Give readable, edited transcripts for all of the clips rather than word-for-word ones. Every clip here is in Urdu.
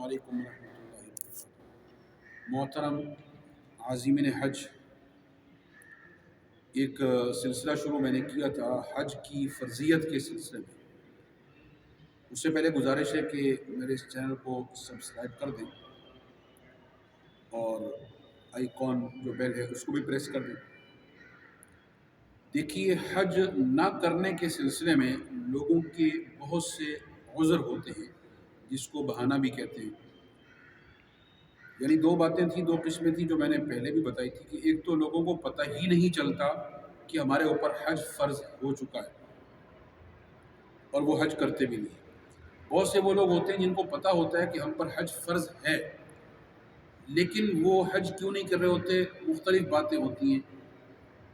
علیکم ورحمۃ اللہ وبرکاتہ۔ محترم عازمین حج، ایک سلسلہ شروع میں نے کیا تھا حج کی فرضیت کے سلسلے میں۔ اس سے پہلے گزارش ہے کہ میرے اس چینل کو سبسکرائب کر دیں اور آئیکن جو بیل ہے اس کو بھی پریس کر دیں۔ دیکھیے، حج نہ کرنے کے سلسلے میں لوگوں کے بہت سے عذر ہوتے ہیں، جس کو بہانہ بھی کہتے ہیں۔ یعنی دو باتیں تھیں، دو قسمیں تھیں جو میں نے پہلے بھی بتائی تھی کہ ایک تو لوگوں کو پتہ ہی نہیں چلتا کہ ہمارے اوپر حج فرض ہو چکا ہے اور وہ حج کرتے بھی نہیں۔ بہت سے وہ لوگ ہوتے ہیں جن کو پتہ ہوتا ہے کہ ہم پر حج فرض ہے، لیکن وہ حج کیوں نہیں کر رہے ہوتے، مختلف باتیں ہوتی ہیں،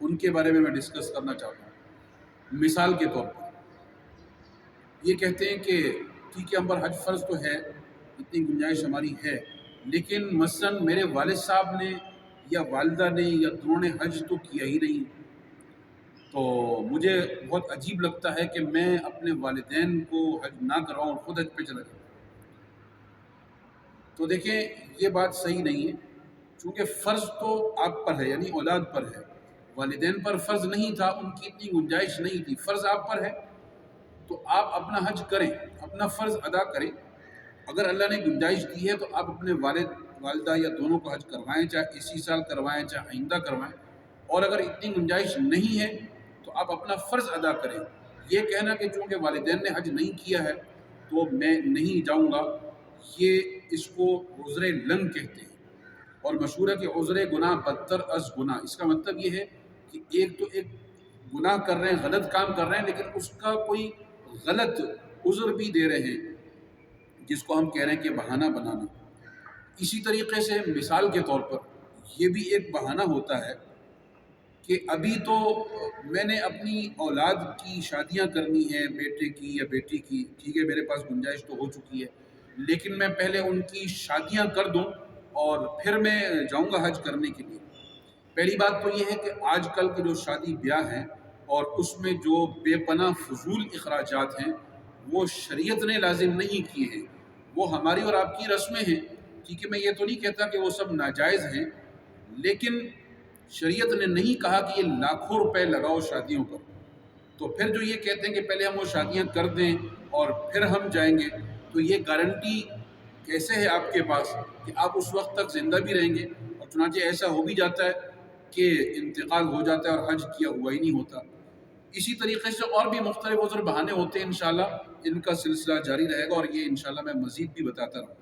ان کے بارے میں ڈسکس کرنا چاہتا ہوں۔ مثال کے طور پر یہ کہتے ہیں کہ ٹھیک ہے، ہم پر حج فرض تو ہے، اتنی گنجائش ہماری ہے، لیکن مثلا میرے والد صاحب نے یا والدہ نے یا دونوں نے حج تو کیا ہی نہیں، تو مجھے بہت عجیب لگتا ہے کہ میں اپنے والدین کو حج نہ کرواؤں اور خود حج پہ چلا جاؤں۔ تو دیکھیں، یہ بات صحیح نہیں ہے، چونکہ فرض تو آپ پر ہے، یعنی اولاد پر ہے۔ والدین پر فرض نہیں تھا، ان کی اتنی گنجائش نہیں تھی، فرض آپ پر ہے، تو آپ اپنا حج کریں، اپنا فرض ادا کریں۔ اگر اللہ نے گنجائش دی ہے تو آپ اپنے والد والدہ یا دونوں کو حج کروائیں، چاہے اسی سال کروائیں چاہے آئندہ کروائیں، اور اگر اتنی گنجائش نہیں ہے تو آپ اپنا فرض ادا کریں۔ یہ کہنا کہ چونکہ والدین نے حج نہیں کیا ہے تو میں نہیں جاؤں گا، یہ اس کو عذر لنگ کہتے ہیں، اور مشہور ہے کہ عذر گناہ بدتر از گناہ۔ اس کا مطلب یہ ہے کہ ایک تو ایک گناہ کر رہے ہیں، غلط کام کر رہے ہیں، لیکن اس کا کوئی غلط عذر بھی دے رہے ہیں، جس کو ہم کہہ رہے ہیں کہ بہانہ بنانا۔ اسی طریقے سے مثال کے طور پر یہ بھی ایک بہانہ ہوتا ہے کہ ابھی تو میں نے اپنی اولاد کی شادیاں کرنی ہیں، بیٹے کی یا بیٹی کی، ٹھیک ہے میرے پاس گنجائش تو ہو چکی ہے، لیکن میں پہلے ان کی شادیاں کر دوں اور پھر میں جاؤں گا حج کرنے کے لیے۔ پہلی بات تو یہ ہے کہ آج کل کے جو شادی بیاہ ہیں اور اس میں جو بے پناہ فضول اخراجات ہیں، وہ شریعت نے لازم نہیں کیے ہیں، وہ ہماری اور آپ کی رسمیں ہیں۔ ٹھیک ہے، میں یہ تو نہیں کہتا کہ وہ سب ناجائز ہیں، لیکن شریعت نے نہیں کہا کہ یہ لاکھوں روپے لگاؤ شادیوں پر۔ تو پھر جو یہ کہتے ہیں کہ پہلے ہم وہ شادیاں کر دیں اور پھر ہم جائیں گے، تو یہ گارنٹی کیسے ہے آپ کے پاس کہ آپ اس وقت تک زندہ بھی رہیں گے؟ اور چنانچہ ایسا ہو بھی جاتا ہے کہ انتقال ہو جاتا ہے اور حج کیا ہوا ہی نہیں ہوتا۔ اسی طریقے سے اور بھی مختلف عذر بہانے ہوتے ہیں، انشاءاللہ ان کا سلسلہ جاری رہے گا اور یہ انشاءاللہ میں مزید بھی بتاتا رہوں۔